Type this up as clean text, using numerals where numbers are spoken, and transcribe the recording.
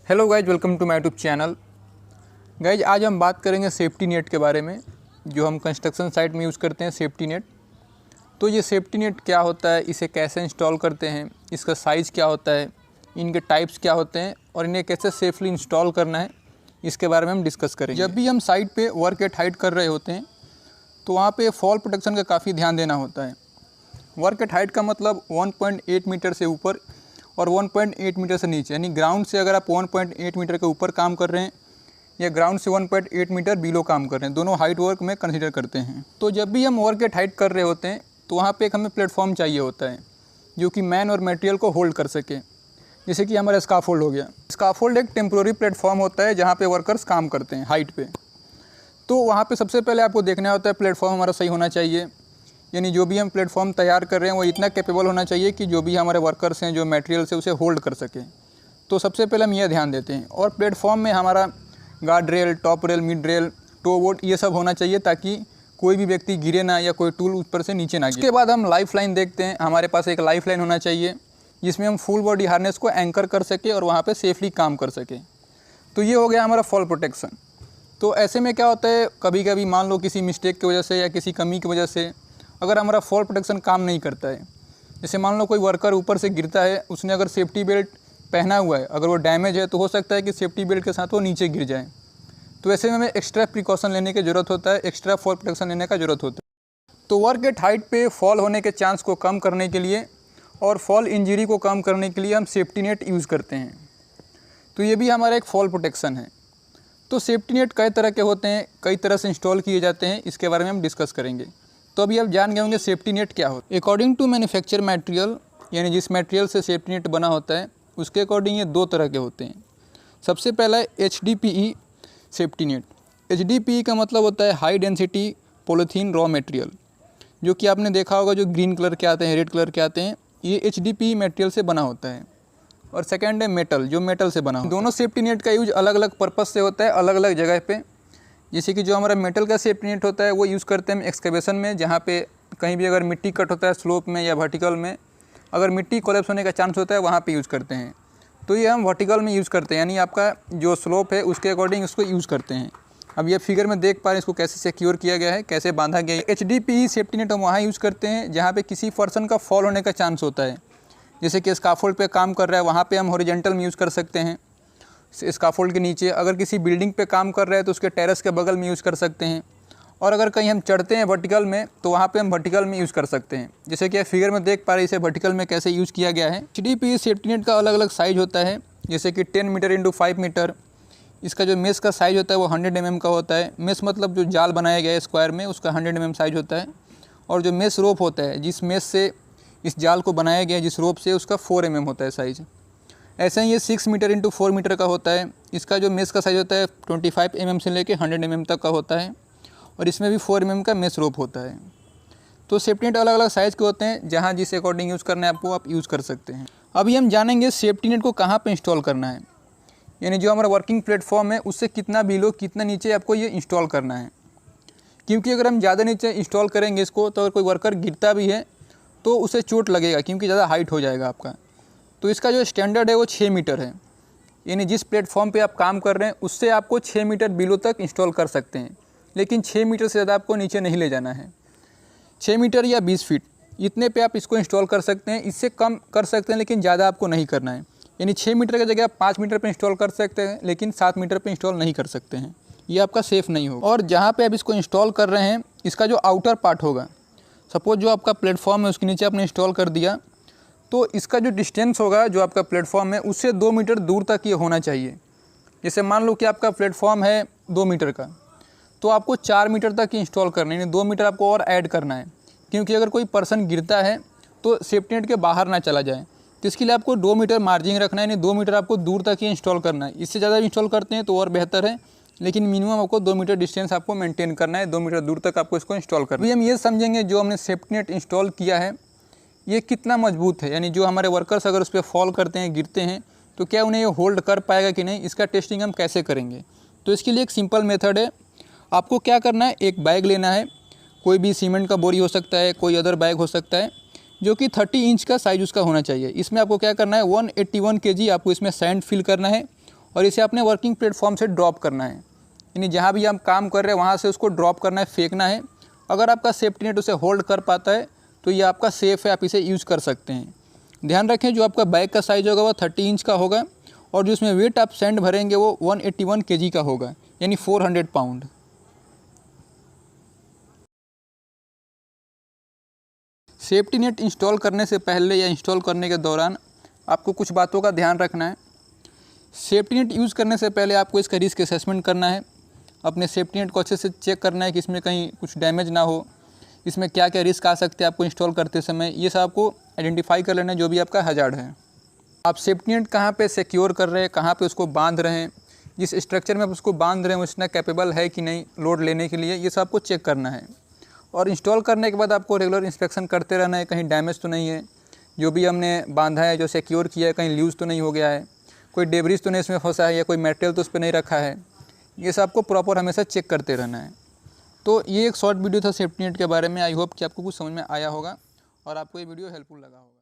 Hello guys, welcome to my YouTube channel. Guys आज हम बात करेंगे सेफ्टी नेट के बारे में, जो हम कंस्ट्रक्शन साइट में यूज़ करते हैं सेफ्टी नेट। तो ये सेफ्टी नेट क्या होता है, इसे कैसे इंस्टॉल करते हैं, इसका साइज़ क्या होता है, इनके टाइप्स क्या होते हैं और इन्हें कैसे सेफली इंस्टॉल करना है, इसके बारे में हम डिस्कस करेंगे। जब भी हम साइट पे वर्क एट हाइट कर रहे होते हैं तो वहाँ पे फॉल प्रोटेक्शन का काफ़ी ध्यान देना होता है। वर्क एट हाइट का मतलब 1.8 मीटर से ऊपर और 1.8 मीटर से नीचे, यानी ग्राउंड से अगर आप 1.8 मीटर के ऊपर काम कर रहे हैं या ग्राउंड से 1.8 मीटर बिलो काम कर रहे हैं, दोनों हाइट वर्क में कंसीडर करते हैं। तो जब भी हम वर्क एट हाइट कर रहे होते हैं तो वहाँ पे एक हमें प्लेटफॉर्म चाहिए होता है जो कि मैन और मटेरियल को होल्ड कर सके। जैसे कि हमारा स्काफोल्ड हो गया। स्काफोल्ड एक टेम्प्रोरी प्लेटफॉर्म होता है जहाँ पे वर्कर्स काम करते हैं हाइट पे। तो वहाँ पे सबसे पहले आपको देखना होता है प्लेटफॉर्म हमारा सही होना चाहिए, यानी जो भी हम प्लेटफॉर्म तैयार कर रहे हैं वो इतना कैपेबल होना चाहिए कि जो भी हमारे वर्कर्स हैं, जो मटेरियल से उसे होल्ड कर सकें। तो सबसे पहले हम यह ध्यान देते हैं। और प्लेटफॉर्म में हमारा guard rail, top rail, mid rail, toe board ये सब होना चाहिए ताकि कोई भी व्यक्ति गिरे ना या कोई टूल ऊपर से नीचे ना गिरे। उसके बाद हम लाइफ लाइन देखते हैं। हमारे पास एक लाइफ लाइन होना चाहिए जिसमें हम फुल बॉडी हार्नेस को एंकर कर सके और वहाँ पे सेफली काम कर सके। तो ये हो गया हमारा फॉल प्रोटेक्शन। तो ऐसे में क्या होता है, कभी कभी मान लो किसी मिस्टेक की वजह से या किसी कमी की वजह से अगर हमारा फॉल प्रोटेक्शन काम नहीं करता है, जैसे मान लो कोई वर्कर ऊपर से गिरता है, उसने अगर सेफ्टी बेल्ट पहना हुआ है, अगर वो डैमेज है तो हो सकता है कि सेफ्टी बेल्ट के साथ वो नीचे गिर जाए। तो ऐसे में हमें एक्स्ट्रा प्रिकॉशन लेने की ज़रूरत होता है, एक्स्ट्रा फॉल प्रोटेक्शन लेने का ज़रूरत होता है। तो वर्क एट हाइट पे फॉल होने के चांस को कम करने के लिए और फॉल इंजरी को कम करने के लिए हम सेफ्टी नेट यूज़ करते हैं। तो ये भी हमारा एक फॉल प्रोटेक्शन है। तो सेफ्टी नेट कई तरह के होते हैं, कई तरह से इंस्टॉल किए जाते हैं, इसके बारे में हम डिस्कस करेंगे। तो अभी आप जान गए होंगे सेफ्टी नेट क्या होता है। अकॉर्डिंग टू मैन्युफैक्चर मटेरियल, यानी जिस मटेरियल से सेफ्टी नेट बना होता है उसके अकॉर्डिंग ये दो तरह के होते हैं। सबसे पहला है HDPE सेफ्टी नेट। HDPE का मतलब होता है high density polythene raw material, जो कि आपने देखा होगा जो ग्रीन कलर के आते हैं, रेड कलर के आते हैं, ये HDPE मटेरियल से बना होता है। और सेकेंड है मेटल, जो मेटल से बना होता है। दोनों सेफ्टी नेट का यूज अलग अलग पर्पज़ से होता है, अलग अलग जगह पे। जैसे कि जो हमारा मेटल का सेफ्टी नेट होता है वो यूज़ करते हैं हम एक्सकेवेशन में, जहाँ पे कहीं भी अगर मिट्टी कट होता है स्लोप में या वर्टिकल में, अगर मिट्टी कोलैप्स होने का चांस होता है वहाँ पे यूज़ करते हैं। तो ये हम वर्टिकल में यूज़ करते हैं, यानी आपका जो स्लोप है उसके अकॉर्डिंग उसको यूज़ करते हैं। अब ये फिगर में देख पा रहे हैं इसको कैसे सिक्योर किया गया है, कैसे बांधा गया है। HDPE सेफ्टी नेट हम वहाँ यूज़ करते हैं जहाँ पे किसी पर्सन का फॉल होने का चांस होता है। जैसे कि स्काफोल्ड पे काम कर रहा है, वहाँ पे हम हॉरिजॉन्टल में यूज़ कर सकते हैं। स्काफोल्ड के नीचे अगर किसी बिल्डिंग पे काम कर रहे हैं तो उसके टेरेस के बगल में यूज़ कर सकते हैं। और अगर कहीं हम चढ़ते हैं वर्टिकल में तो वहाँ पे हम वर्टिकल में यूज़ कर सकते हैं। जैसे कि फिगर में देख पा रहे हैं इसे वर्टिकल में कैसे यूज़ किया गया है। HDPE सेफ्टी नेट का अलग अलग साइज़ होता है, जैसे कि 10 मीटर इंटू 5 मीटर। इसका जो मेश का साइज़ होता है वो 100 mm का होता है। मेश मतलब जो जाल बनाया गया है स्क्वायर में, उसका 100 mm साइज़ होता है। और जो मेश रोप होता है, जिस मेश से इस जाल को बनाया गया है, जिस रोप से, उसका 4 mm होता है साइज़। ऐसे ही ये 6 मीटर इंटू 4 मीटर का होता है। इसका जो मेश का साइज़ होता है 25 mm से लेके 100 mm तक का होता है। और इसमें भी 4 mm का मेश रोप होता है। तो सेफ्टी नेट अलग अलग साइज़ के होते हैं, जहाँ जिस अकॉर्डिंग यूज़ करना है आपको आप यूज़ कर सकते हैं। अभी हम जानेंगे सेफ्टी नेट को कहाँ पे इंस्टॉल करना है, यानी जो हमारा वर्किंग प्लेटफॉर्म है उससे कितना बिलो, कितना नीचे आपको ये इंस्टॉल करना है। क्योंकि अगर हम ज़्यादा नीचे इंस्टॉल करेंगे इसको तो अगर कोई वर्कर गिरता भी है तो उसे चोट लगेगा, क्योंकि ज़्यादा हाइट हो जाएगा आपका। तो इसका जो स्टैंडर्ड है वो 6 मीटर है, यानी जिस प्लेटफॉर्म पे आप काम कर रहे हैं उससे आपको 6 मीटर बिलो तक इंस्टॉल कर सकते हैं, लेकिन 6 मीटर से ज़्यादा आपको नीचे नहीं ले जाना है। 6 मीटर या 20 फीट इतने पे आप इसको इंस्टॉल कर सकते हैं, इससे कम कर सकते हैं लेकिन ज़्यादा आपको नहीं करना है। यानी 6 मीटर की जगह आप 5 मीटर पर इंस्टॉल कर सकते हैं, लेकिन 7 मीटर पर इंस्टॉल नहीं कर सकते हैं, ये आपका सेफ़ नहीं होगा। और जहाँ पर आप इसको इंस्टॉल कर रहे हैं इसका जो आउटर पार्ट होगा, सपोज जो आपका प्लेटफॉर्म है उसके नीचे आपने इंस्टॉल कर दिया, तो इसका जो डिस्टेंस होगा जो आपका प्लेटफॉर्म है उससे 2 मीटर दूर तक ये होना चाहिए। जैसे मान लो कि आपका प्लेटफॉर्म है 2 मीटर का, तो आपको 4 मीटर तक ही इंस्टॉल करना है, यानी 2 मीटर आपको और ऐड करना है, क्योंकि अगर कोई पर्सन गिरता है तो सेफ्टी नेट के बाहर ना चला जाए। तो इसके लिए आपको 2 मीटर मार्जिन रखना है, यानी 2 मीटर आपको दूर तक ही इंस्टॉल करना है। इससे ज़्यादा इंस्टॉल करते हैं तो और बेहतर है, लेकिन मिनिमम आपको 2 मीटर डिस्टेंस आपको मेंटेन करना है, 2 मीटर दूर तक आपको इसको इंस्टॉल करना है। अभी हम ये समझेंगे जो हमने सेफ्टी नेट इंस्टॉल किया है ये कितना मजबूत है, यानी जो हमारे वर्कर्स अगर उस पर फॉल करते हैं, गिरते हैं, तो क्या उन्हें ये होल्ड कर पाएगा कि नहीं, इसका टेस्टिंग हम कैसे करेंगे। तो इसके लिए एक सिंपल मेथड है। आपको क्या करना है, एक बैग लेना है, कोई भी सीमेंट का बोरी हो सकता है, कोई अदर बैग हो सकता है, जो कि 30 इंच का साइज़ उसका होना चाहिए। इसमें आपको क्या करना है, 181 kg आपको इसमें सैंड फिल करना है और इसे अपने वर्किंग प्लेटफॉर्म से ड्रॉप करना है, यानी जहाँ भी आप काम कर रहे हैं वहाँ से उसको ड्रॉप करना है, फेंकना है। अगर आपका सेफ्टी नेट उसे होल्ड कर पाता है तो ये आपका सेफ़ है, आप इसे यूज़ कर सकते हैं। ध्यान रखें जो आपका बैग का साइज़ होगा वो 30 इंच का होगा और जो इसमें वेट आप सैंड भरेंगे वो 181 kg का होगा, यानी 400 पाउंड। सेफ्टी नेट इंस्टॉल करने से पहले या इंस्टॉल करने के दौरान आपको कुछ बातों का ध्यान रखना है। सेफ्टी नेट यूज़ करने से पहले आपको इसका रिस्क असेसमेंट करना है, अपने सेफ्टी नेट को अच्छे से चेक करना है कि इसमें कहीं कुछ डैमेज ना हो, इसमें क्या क्या रिस्क आ सकते हैं आपको इंस्टॉल करते समय, ये सब आपको आइडेंटिफाई कर लेना है जो भी आपका हजार्ड है। आप सेफ्टी नेट कहाँ पे सिक्योर कर रहे हैं, कहाँ पे उसको बांध रहे हैं, जिस स्ट्रक्चर में आप उसको बांध रहे हैं उसने कैपेबल है कि नहीं लोड लेने के लिए, ये सब आपको चेक करना है। और इंस्टॉल करने के बाद आपको रेगुलर इंस्पेक्शन करते रहना है, कहीं डैमेज तो नहीं है, जो भी हमने बांधा है जो सिक्योर किया है कहीं लूज़ तो नहीं हो गया है, कोई डेब्रिस तो नहीं इसमें फंसा है या कोई मेटेरियल तो उस पर नहीं रखा है, ये सब आपको प्रॉपर हमेशा चेक करते रहना है। तो ये एक शॉर्ट वीडियो था सेफ्टी नेट के बारे में। आई होप कि आपको कुछ समझ में आया होगा और आपको ये वीडियो हेल्पफुल लगा होगा।